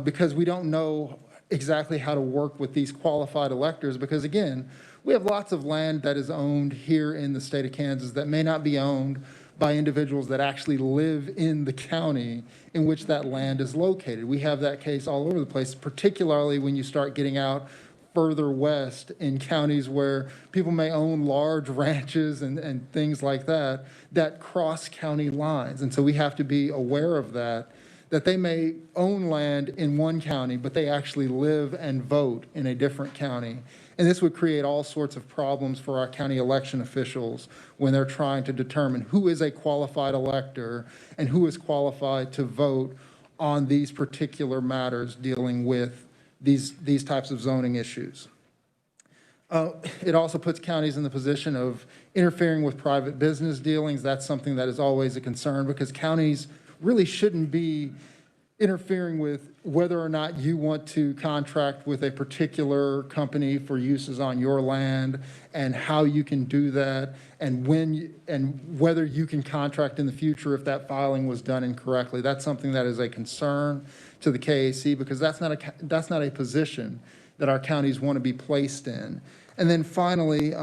because we don't know exactly how to work with these qualified electors because, again, we have lots of land that is owned here in the state of Kansas that may not be owned by individuals that actually live in the county in which that land is located. We have that case all over the place, particularly when you start getting out further west in counties where people may own large ranches and things like that, that cross county lines. And so we have to be aware of that they may own land in one county, but they actually live and vote in a different county. And this would create all sorts of problems for our county election officials when they're trying to determine who is a qualified elector and who is qualified to vote on these particular matters dealing with these types of zoning issues. It also puts counties in the position of interfering with private business dealings. That's something that is always a concern because counties really shouldn't be interfering with whether or not you want to contract with a particular company for uses on your land and how you can do that and when and whether you can contract in the future if that filing was done incorrectly. That's something that is a concern to the KAC because that's not a position that our counties want to be placed in. And then finally,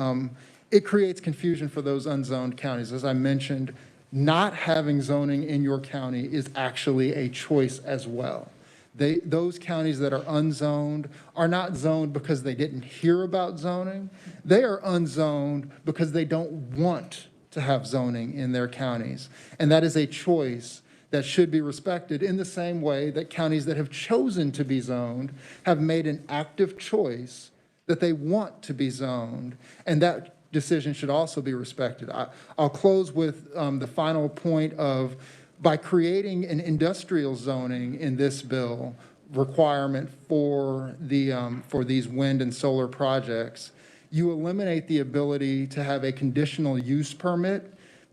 it creates confusion for those unzoned counties. As I mentioned, not having zoning in your county is actually a choice as well. Those counties that are unzoned are not zoned because they didn't hear about zoning. They are unzoned because they don't want to have zoning in their counties. And that is a choice that should be respected in the same way that counties that have chosen to be zoned have made an active choice that they want to be zoned. And that decision should also be respected. I'll close with the final point of by creating an industrial zoning in this bill requirement for these wind and solar projects, you eliminate the ability to have a conditional use permit,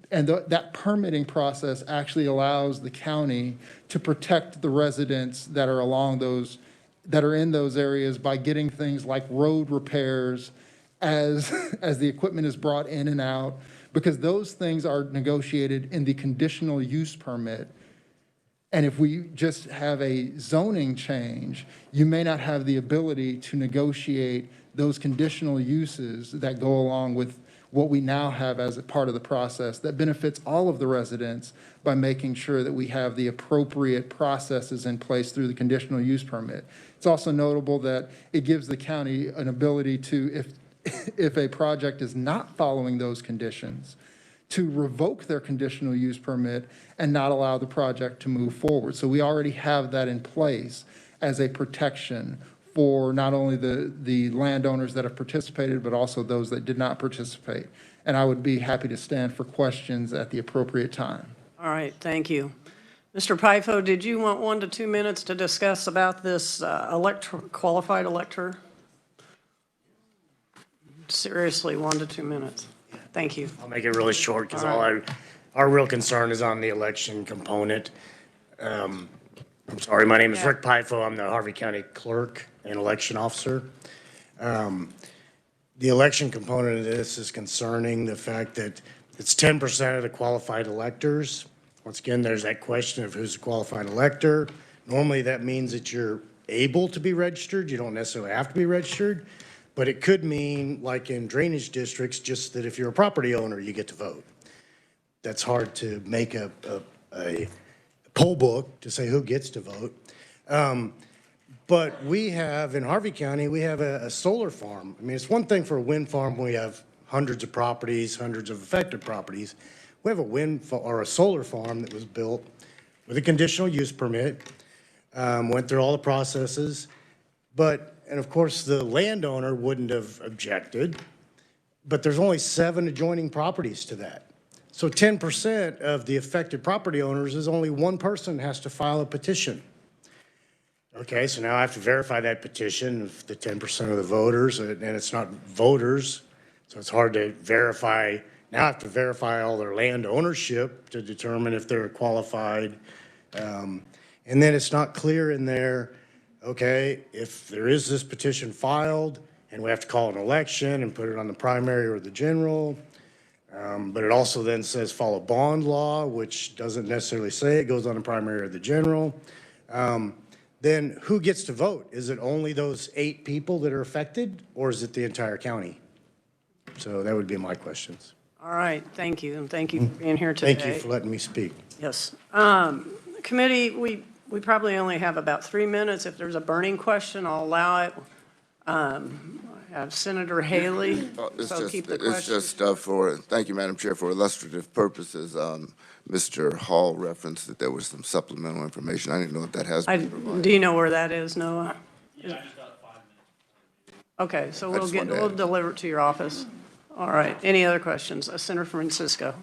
and that permitting process actually allows the county to protect the residents that are along those, that are in those areas by getting things like road repairs as the equipment is brought in and out, because those things are negotiated in the conditional use permit. And if we just have a zoning change, you may not have the ability to negotiate those conditional uses that go along with what we now have as a part of the process that benefits all of the residents by making sure that we have the appropriate processes in place through the conditional use permit. It's also notable that it gives the county an ability to, if a project is not following those conditions, to revoke their conditional use permit and not allow the project to move forward. So we already have that in place as a protection for not only the landowners that have participated, but also those that did not participate. And I would be happy to stand for questions at the appropriate time. All right, thank you. Mr. Pifo, did you want 1 to 2 minutes to discuss about this qualified elector? Seriously, 1 to 2 minutes. Thank you. I'll make it really short because our real concern is on the election component. I'm sorry, my name is Rick Pifo. I'm the Harvey County Clerk and Election Officer. The election component of this is concerning the fact that it's 10% of the qualified electors. Once again, there's that question of who's a qualified elector. Normally that means that you're able to be registered. You don't necessarily have to be registered. But it could mean, like in drainage districts, just that if you're a property owner, you get to vote. That's hard to make a poll book to say who gets to vote. But we have, in Harvey County, we have a solar farm. I mean, it's one thing for a wind farm when we have hundreds of properties, hundreds of affected properties. We have a solar farm that was built with a conditional use permit, went through all the processes, but And of course, the landowner wouldn't have objected, but there's only 7 adjoining properties to that. So 10% of the affected property owners is only one person has to file a petition. Okay, so now I have to verify that petition of the 10% of the voters, and it's not voters, so it's hard to verify. Now I have to verify all their land ownership to determine if they're qualified. And then it's not clear in there, okay, if there is this petition filed and we have to call an election and put it on the primary or the general, but it also then says follow bond law, which doesn't necessarily say it goes on the primary or the general. Then who gets to vote? Is it only those 8 people that are affected, or is it the entire county? So that would be my questions. All right, thank you, and thank you for being here today. Thank you for letting me speak. Yes. Committee, we probably only have about 3 minutes. If there's a burning question, I'll allow it. I have Senator Haley, so keep the question. It's just thank you, Madam Chair, for illustrative purposes. Mr. Hall referenced that there was some supplemental information. I didn't know if that has been provided. Do you know where that is, Noah? Yeah, I just got 5 minutes. Okay, so we'll deliver it to your office. All right, any other questions? Senator Francisco.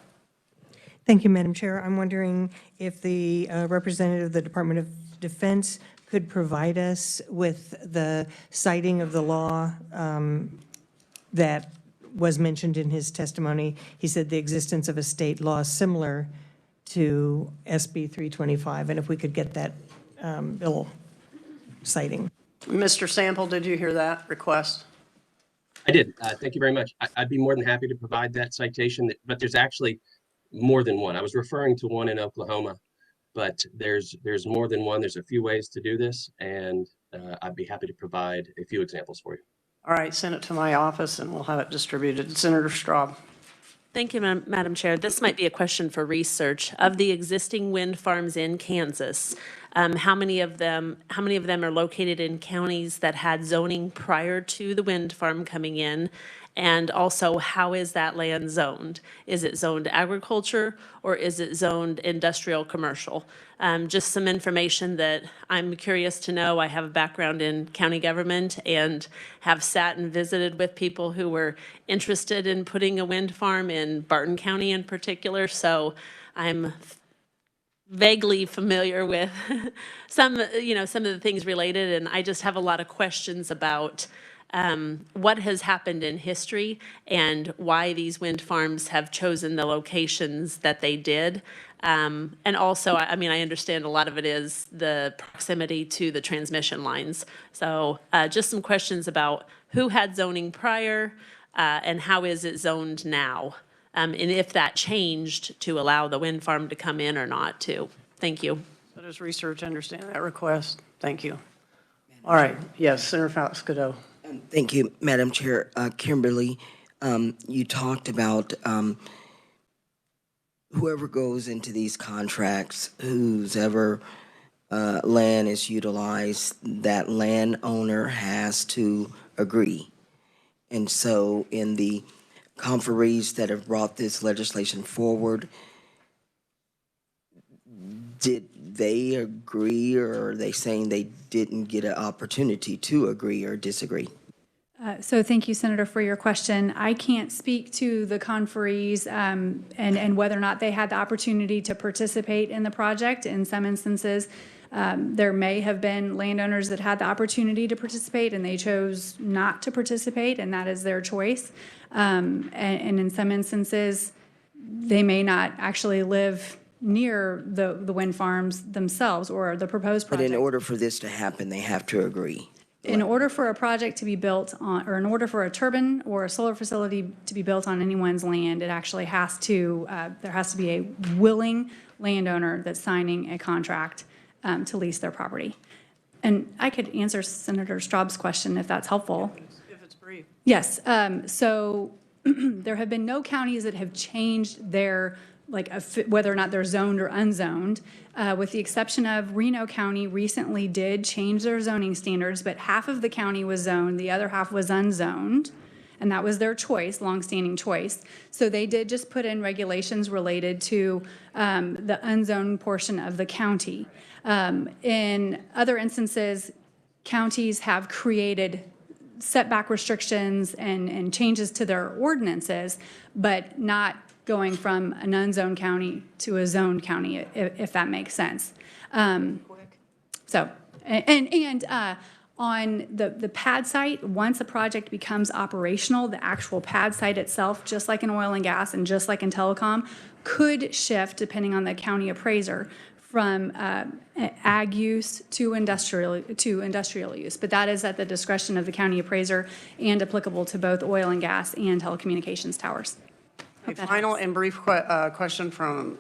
Thank you, Madam Chair. I'm wondering if the representative of the Department of Defense could provide us with the citing of the law that was mentioned in his testimony. He said the existence of a state law similar to SB 325, and if we could get that bill citing. Mr. Sample, did you hear that request? I did. Thank you very much. I'd be more than happy to provide that citation, but there's actually more than one. I was referring to one in Oklahoma, but there's more than one. There's a few ways to do this, and I'd be happy to provide a few examples for you. All right, send it to my office and we'll have it distributed. Senator Straub. Thank you, Madam Chair. This might be a question for research. Of the existing wind farms in Kansas, how many of them are located in counties that had zoning prior to the wind farm coming in? And also, how is that land zoned? Is it zoned agriculture or is it zoned industrial commercial? Just some information that I'm curious to know. I have a background in county government and have sat and visited with people who were interested in putting a wind farm in Barton County in particular. So I'm vaguely familiar with some of the things related, and I just have a lot of questions about what has happened in history and why these wind farms have chosen the locations that they did. And also, I mean, I understand a lot of it is the proximity to the transmission lines. So just some questions about who had zoning prior and how is it zoned now, and if that changed to allow the wind farm to come in or not too. Thank you. So does research understand that request? Thank you. All right. Yes, Senator Fausto. Thank you, Madam Chair. Kimberly, you talked about whoever goes into these contracts, whoever land is utilized, that landowner has to agree. And so in the conferees that have brought this legislation forward, did they agree, or are they saying they didn't get an opportunity to agree or disagree? So thank you, Senator, for your question. I can't speak to the conferees and whether or not they had the opportunity to participate in the project. In some instances, there may have been landowners that had the opportunity to participate and they chose not to participate, and that is their choice. And in some instances, they may not actually live near the wind farms themselves or the proposed project. But in order for this to happen, they have to agree. In order for a project to be built on, or in order for a turbine or a solar facility to be built on anyone's land, it actually has to, there has to be a willing landowner that's signing a contract to lease their property. And I could answer Senator Straub's question if that's helpful. If it's brief. Yes. So there have been no counties that have changed their, whether or not they're zoned or unzoned, with the exception of Reno County recently did change their zoning standards, but half of the county was zoned, the other half was unzoned, and that was their choice, longstanding choice. So they did just put in regulations related to the unzoned portion of the county. In other instances, counties have created setback restrictions and changes to their ordinances, but not going from an unzoned county to a zoned county, if that makes sense. So, on the pad site, once a project becomes operational, the actual pad site itself, just like in oil and gas and just like in telecom, could shift, depending on the county appraiser, from ag use to industrial use. But that is at the discretion of the county appraiser and applicable to both oil and gas and telecommunications towers. A final and brief question from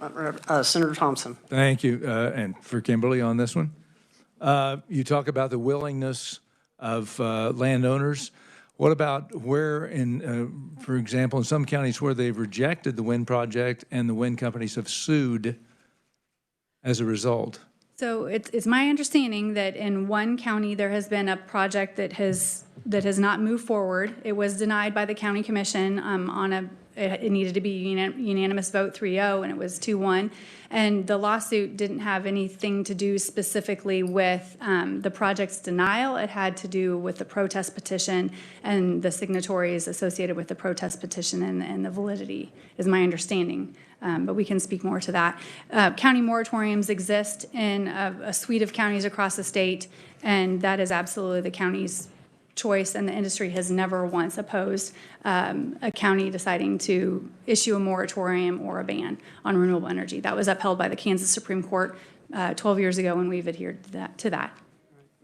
Senator Thompson. Thank you, and for Kimberly on this one. You talk about the willingness of landowners. What about where for example, in some counties where they've rejected the wind project and the wind companies have sued as a result? So it's my understanding that in one county, there has been a project that has not moved forward. It was denied by the county commission it needed to be unanimous vote 3-0, and it was 2-1. And the lawsuit didn't have anything to do specifically with the project's denial. It had to do with the protest petition and the signatories associated with the protest petition and the validity, is my understanding. But we can speak more to that. County moratoriums exist in a suite of counties across the state, and that is absolutely the county's choice, and the industry has never once opposed a county deciding to issue a moratorium or a ban on renewable energy. That was upheld by the Kansas Supreme Court 12 years ago, and we've adhered to that.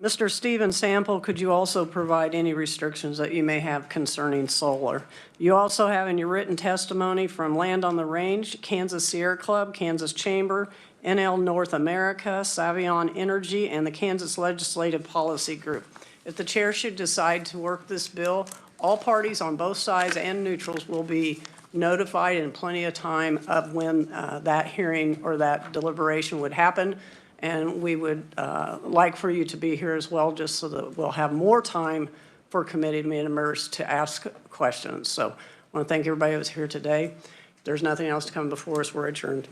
Mr. Stephen Sample, could you also provide any restrictions that you may have concerning solar? You also have in your written testimony from Land on the Range, Kansas Sierra Club, Kansas Chamber, NL North America, Savion Energy, and the Kansas Legislative Policy Group. If the chair should decide to work this bill, all parties on both sides and neutrals will be notified in plenty of time of when that hearing or that deliberation would happen. And we would like for you to be here as well, just so that we'll have more time for committee members to ask questions. So I want to thank everybody who was here today. If there's nothing else to come before us, we're adjourned.